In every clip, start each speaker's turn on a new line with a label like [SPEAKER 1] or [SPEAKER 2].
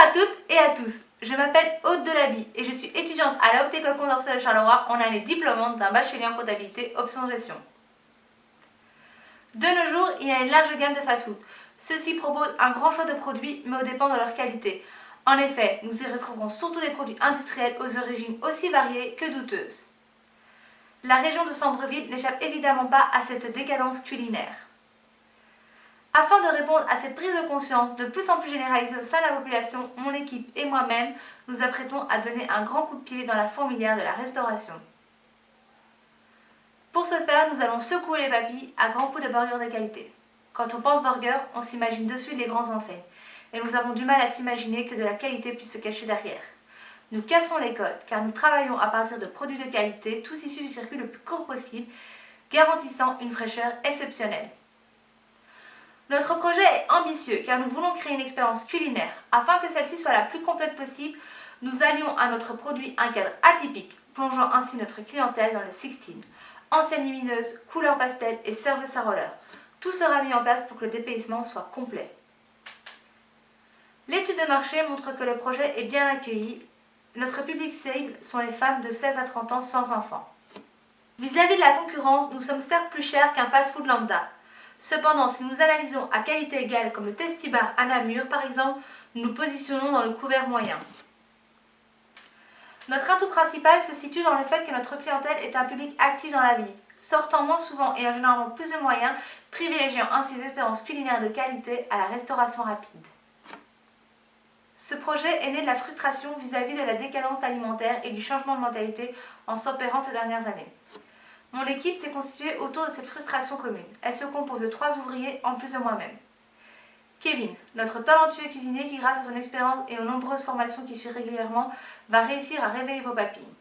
[SPEAKER 1] à toutes et à tous, je m'appelle Aude Delaby et je suis étudiante à la Haute École Condorcet de Charleroi en année diplômante d'un bachelier en comptabilité option gestion. De nos jours, il y a une large gamme de fast-food. Ceux-ci proposent un grand choix de produits mais au dépend de leur qualité. En effet, nous y retrouverons surtout des produits industriels aux origines aussi variées que douteuses. La région de Sambreville n'échappe évidemment pas à cette décadence culinaire. Afin de répondre à cette prise de conscience de plus en plus généralisée au sein de la population, mon équipe et moi-même nous apprêtons à donner un grand coup de pied dans la fourmilière de la restauration. Pour ce faire, nous allons secouer les papilles à grands coups de burgers de qualité. Quand on pense burger, on s'imagine de suite les grandes enseignes, et nous avons du mal à s'imaginer que de la qualité puisse se cacher derrière. Nous cassons les codes, car nous travaillons à partir de produits de qualité, tous issus du circuit le plus court possible, garantissant une fraîcheur exceptionnelle. Notre projet est ambitieux car nous voulons créer une expérience culinaire. Afin que celle-ci soit la plus complète possible, nous allions à notre produit un cadre atypique, plongeant ainsi notre clientèle dans le 16. Ancienne lumineuse, couleur pastel et serveuse à roller. Tout sera mis en place pour que le dépaysement soit complet. L'étude de marché montre que le projet est bien accueilli. Notre public cible sont les femmes de 16 à 30 ans sans enfants. Vis-à-vis de la concurrence, nous sommes certes plus chers qu'un fast-food lambda. Cependant, si nous analysons à qualité égale comme le Tasty Bar à Namur par exemple, nous nous positionnons dans le couvert moyen. Notre atout principal se situe dans le fait que notre clientèle est un public actif dans la vie, sortant moins souvent et en généralement plus de moyens, privilégiant ainsi des expériences culinaires de qualité à la restauration rapide. Ce projet est né de la frustration vis-à-vis de la décadence alimentaire et du changement de mentalité en s'opérant ces dernières années. Mon équipe s'est constituée autour de cette frustration commune. Elle se compose de 3 ouvriers en plus de moi-même. Kevin, notre talentueux cuisinier qui, grâce à son expérience et aux nombreuses formations qu'il suit régulièrement, va réussir à réveiller vos papilles.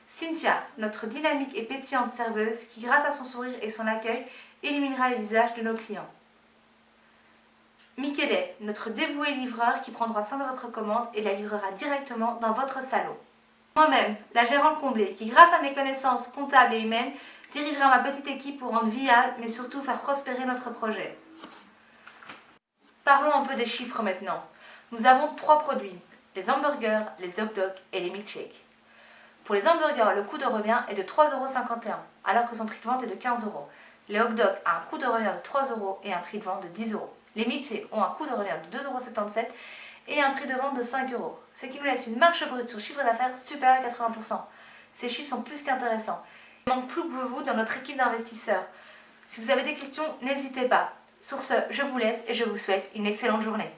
[SPEAKER 1] Cynthia, notre dynamique et pétillante serveuse qui, grâce à son sourire et son accueil, illuminera les visages de nos clients. Michele, notre dévoué livreur qui prendra soin de votre commande et la livrera directement dans votre salon. Moi-même, la gérante comblée, qui grâce à mes connaissances comptables et humaines, dirigera ma petite équipe pour rendre viable, mais surtout faire prospérer notre projet. Parlons un peu des chiffres maintenant. Nous avons 3 produits, les hamburgers, les hot dogs et les milkshakes. Pour les hamburgers, le coût de revient est de 3,51 €, alors que son prix de vente est de 15 €. Les hot dogs a un coût de revient de 3 € et un prix de vente de 10 €. Les milkshakes ont un coût de revient de 2,77 € et un prix de vente de 5 €, ce qui nous laisse une marge brute sur chiffre d'affaires supérieure à 80%. Ces chiffres sont plus qu'intéressants. Il manque plus que vous dans notre équipe d'investisseurs. Si vous avez des questions, n'hésitez pas. Sur ce, je vous laisse et je vous souhaite une excellente journée.